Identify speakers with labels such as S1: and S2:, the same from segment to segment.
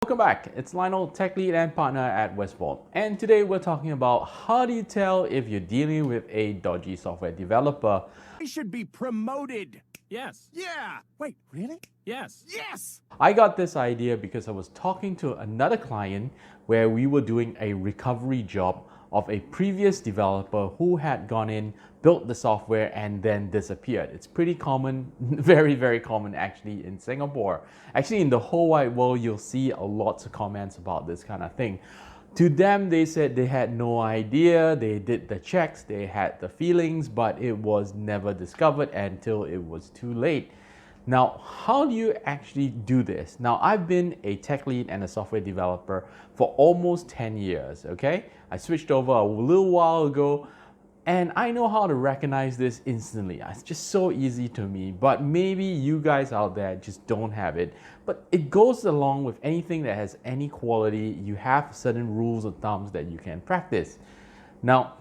S1: Welcome back. It's Lionel, tech lead and partner at Westport. And today we're talking about how do you tell if you're dealing with a dodgy software developer.
S2: He should be promoted.
S3: Yes.
S2: Yeah. Wait, really?
S3: Yes.
S2: Yes.
S1: I got this idea because I was talking to another client where we were doing a recovery job of a previous developer who had gone in, built the software, and then disappeared. It's pretty common, very, very common actually in Singapore. Actually, in the whole wide world, you'll see lots of comments about this kind of thing. To them, they said they had no idea, they did the checks, they had the feelings, but it was never discovered until it was too late. Now, how do you actually do this? Now, I've been a tech lead and a software developer for almost 10 years, okay? I switched over a little while ago and I know how to recognize this instantly. It's just so easy to me, but maybe you guys out there just don't have it. But it goes along with anything that has any quality. You have certain rules of thumbs that you can practice. Now,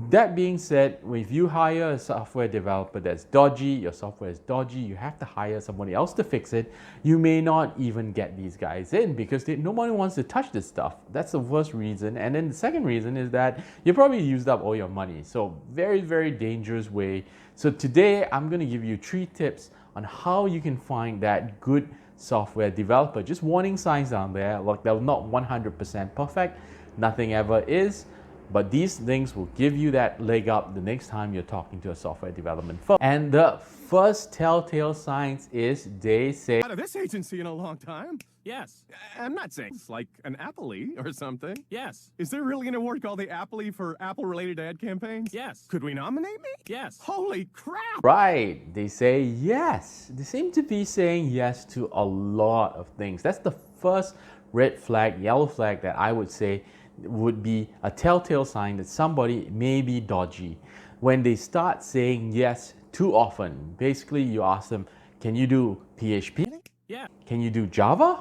S1: that being said, if you hire a software developer that's dodgy, your software is dodgy, you have to hire somebody else to fix it. You may not even get these guys in because nobody wants to touch this stuff. That's the first reason. And then the second reason is that you probably used up all your money. So very, very dangerous way. So today I'm going to give you 3 tips on how you can find that good software developer. Just warning signs down there, like they're not 100% perfect. Nothing ever is. But these things will give you that leg up the next time you're talking to a software development firm. And the first telltale signs is they say,
S2: Out of this agency in a long time.
S3: Yes.
S2: I'm not saying it's like an Appley or something.
S3: Yes.
S2: Is there really an award called the Appley for Apple-related ad campaigns?
S3: Yes.
S2: Could we nominate me?
S3: Yes.
S2: Holy crap!
S1: right, they say yes. They seem to be saying yes to a lot of things. That's the first red flag, yellow flag that I would say would be a telltale sign that somebody may be dodgy. When they start saying yes too often, basically you ask them, can you do PHP?
S3: Yeah.
S1: Can you do Java?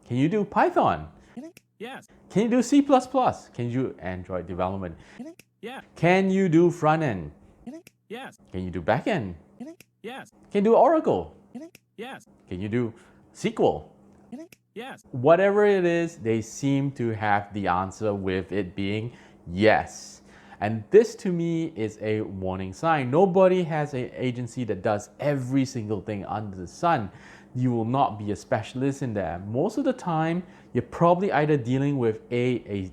S1: Can you do Python?
S3: Yes.
S1: Can you do C++? Can you do Android development?
S3: Yeah.
S1: Can you do front end?
S3: Yes.
S1: Can you do back end?
S3: Yes.
S1: Can you do Oracle?
S3: Yes.
S1: Can you do SQL?
S3: Yes.
S1: Whatever it is, they seem to have the answer with it being yes. And this to me is a warning sign. Nobody has an agency that does every single thing under the sun. You will not be a specialist in that. Most of the time, you're probably either dealing with a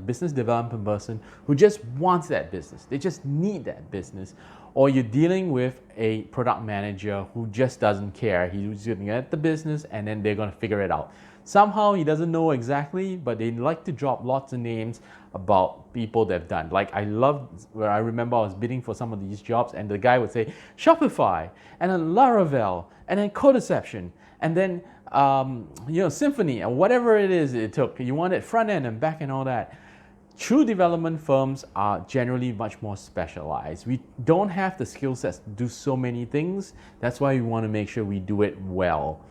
S1: business development person who just wants that business. They just need that business. Or you're dealing with a product manager who just doesn't care. He's going to get the business and then they're going to figure it out. Somehow he doesn't know exactly, but they like to drop lots of names about people they've done. Like I remember I was bidding for some of these jobs and the guy would say Shopify and then Laravel and then Codeception and then Symphony and whatever it is it took. You wanted front end and back end, all that. True development firms are generally much more specialized. We don't have the skill sets to do so many things. That's why we want to make sure we do it well.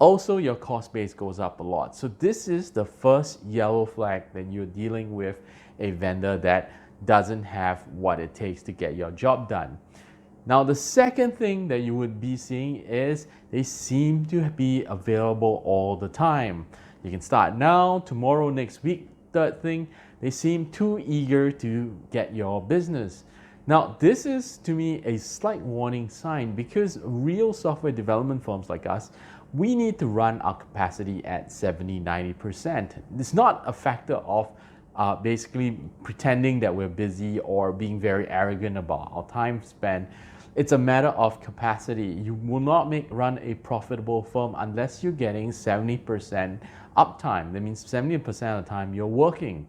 S1: Also, your cost base goes up a lot. So this is the first yellow flag that you're dealing with a vendor that doesn't have what it takes to get your job done. Now, the second thing that you would be seeing is they seem to be available all the time. You can start now, tomorrow, next week. Third thing, they seem too eager to get your business. Now, this is to me a slight warning sign because real software development firms like us, we need to run our capacity at 70-90%. It's not a factor of basically pretending that we're busy or being very arrogant about our time spent. It's a matter of capacity. You will not run a profitable firm unless you're getting 70% uptime. That means 70% of the time you're working.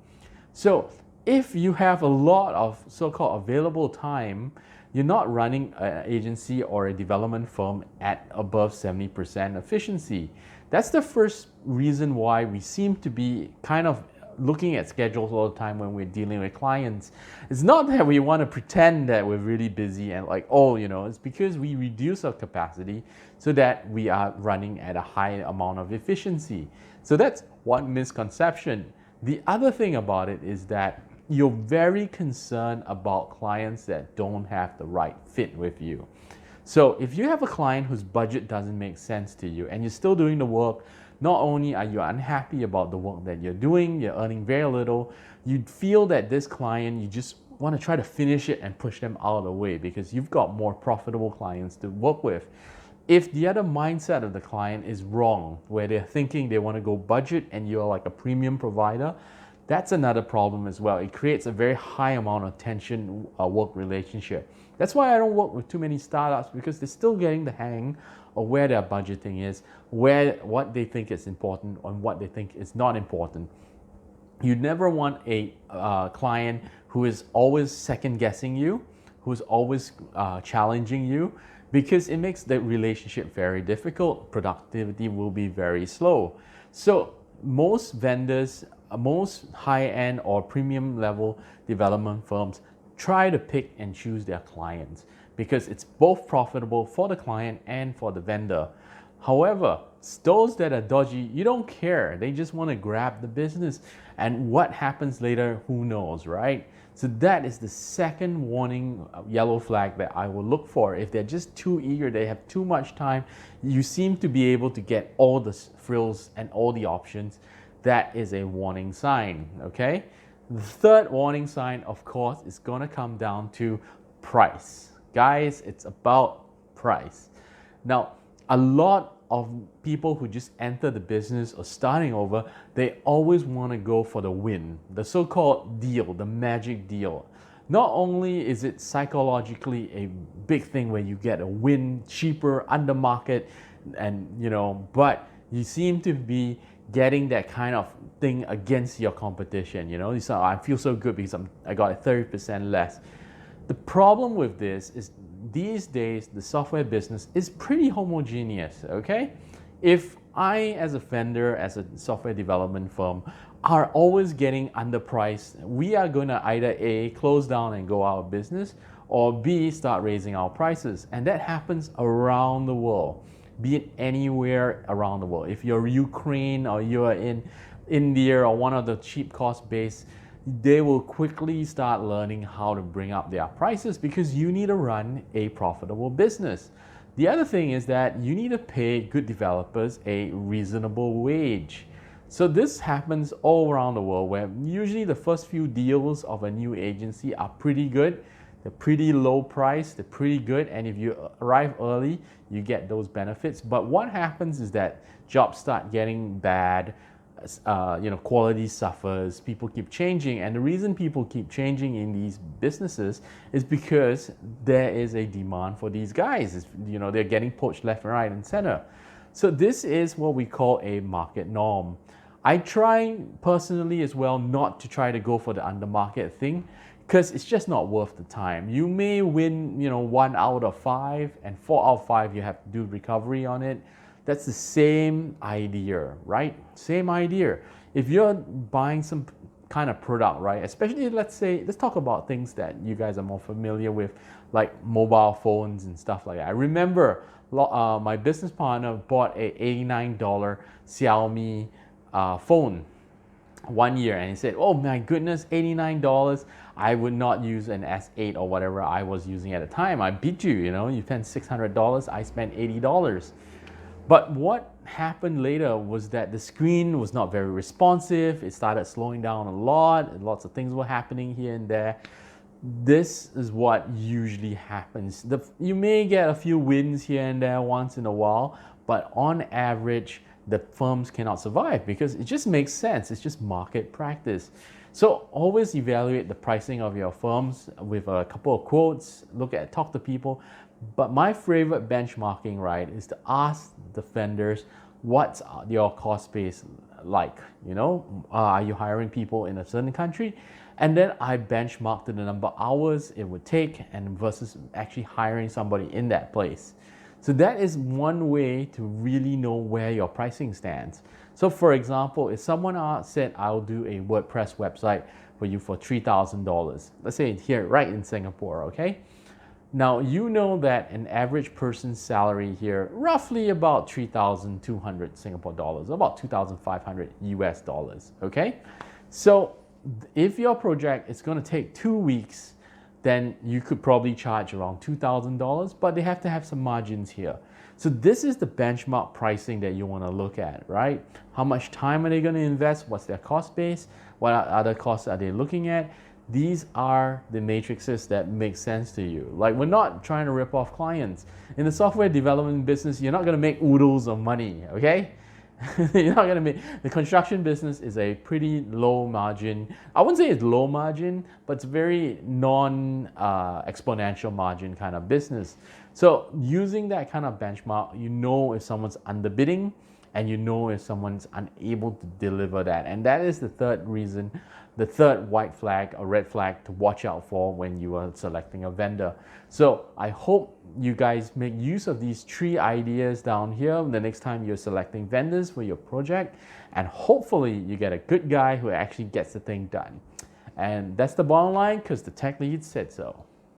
S1: So if you have a lot of so-called available time, you're not running an agency or a development firm at above 70% efficiency. That's the first reason why we seem to be kind of looking at schedules all the time when we're dealing with clients. It's not that we want to pretend that we're really busy and like, it's because we reduce our capacity so that we are running at a high amount of efficiency. So that's one misconception. The other thing about it is that you're very concerned about clients that don't have the right fit with you. So if you have a client whose budget doesn't make sense to you and you're still doing the work, not only are you unhappy about the work that you're doing, you're earning very little, you feel that this client, you just want to try to finish it and push them out of the way because you've got more profitable clients to work with. If the other mindset of the client is wrong, where they're thinking they want to go budget and you're like a premium provider, that's another problem as well. It creates a very high amount of tension work relationship. That's why I don't work with too many startups, because they're still getting the hang of where their budgeting is, what they think is important and what they think is not important. You never want a client who is always second guessing you, who's always challenging you, because it makes the relationship very difficult. Productivity will be very slow. So most vendors, most high-end or premium level development firms try to pick and choose their clients because it's both profitable for the client and for the vendor. However, those that are dodgy, you don't care. They just want to grab the business. And what happens later, who knows, right? So that is the second warning yellow flag that I will look for. If they're just too eager, they have too much time, you seem to be able to get all the frills and all the options, that is a warning sign, okay? The third warning sign, of course, is gonna come down to price. Guys, it's about price. Now, a lot of people who just enter the business or starting over, they always want to go for the win, the so-called deal, the magic deal. Not only is it psychologically a big thing where you get a win cheaper under market, and but you seem to be getting that kind of thing against your competition. You say, I feel so good because I got it 30% less. The problem with this is these days the software business is pretty homogeneous, okay? If I, as a vendor, as a software development firm, are always getting underpriced, we are going to either A, close down and go out of business, or B, start raising our prices. And that happens around the world, be it anywhere around the world. If you're Ukraine or you're in India or one of the cheap cost base, they will quickly start learning how to bring up their prices because you need to run a profitable business. The other thing is that you need to pay good developers a reasonable wage. So this happens all around the world, where usually the first few deals of a new agency are pretty good. They're pretty low price, they're pretty good, and if you arrive early, you get those benefits. But what happens is that jobs start getting bad, quality suffers, people keep changing, and the reason people keep changing in these businesses is because there is a demand for these guys. They're getting poached left, right, and center. So this is what we call a market norm. I try personally as well not to try to go for the undermarket thing, because it's just not worth the time. You may win, 1 out of 5, and 4 out of 5 you have to do recovery on it. That's the same idea, right? Same idea. If you're buying some kind of product, right? Especially, let's talk about things that you guys are more familiar with, like mobile phones and stuff like that. I remember my business partner bought a $89 Xiaomi phone 1 year, and he said, oh my goodness, $89. I would not use an S8 or whatever I was using at the time. I beat you, you spent $600, I spent $80. But what happened later was that the screen was not very responsive. It started slowing down a lot. Lots of things were happening here and there. This is what usually happens. You may get a few wins here and there once in a while, but on average, the firms cannot survive because it just makes sense. It's just market practice. So always evaluate the pricing of your firms with a couple of quotes, talk to people. But my favorite benchmarking, right, is to ask the vendors, what's your cost base like? Are you hiring people in a certain country? And then I benchmark to the number of hours it would take and versus actually hiring somebody in that place. So that is one way to really know where your pricing stands. So for example, if someone said, I'll do a WordPress website for you for $3,000, let's say here, right in Singapore, okay? Now, you know that an average person's salary here, roughly about 3,200 Singapore dollars, about 2,500 US dollars, okay? So if your project is going to take 2 weeks, then you could probably charge around $2,000, but they have to have some margins here. So this is the benchmark pricing that you want to look at, right? How much time are they going to invest? What's their cost base? What other costs are they looking at? These are the matrices that make sense to you. Like, we're not trying to rip off clients. In the software development business, you're not going to make oodles of money, okay? You're not going to make, the construction business is a pretty low margin. I wouldn't say it's low margin, but it's very non-exponential margin kind of business. So using that kind of benchmark, you know if someone's underbidding, and you know if someone's unable to deliver that. And that is the third reason, the third white flag or red flag to watch out for when you are selecting a vendor. So I hope you guys make use of these 3 ideas down here the next time you're selecting vendors for your project, and hopefully you get a good guy who actually gets the thing done. And that's the bottom line, because the tech lead said so.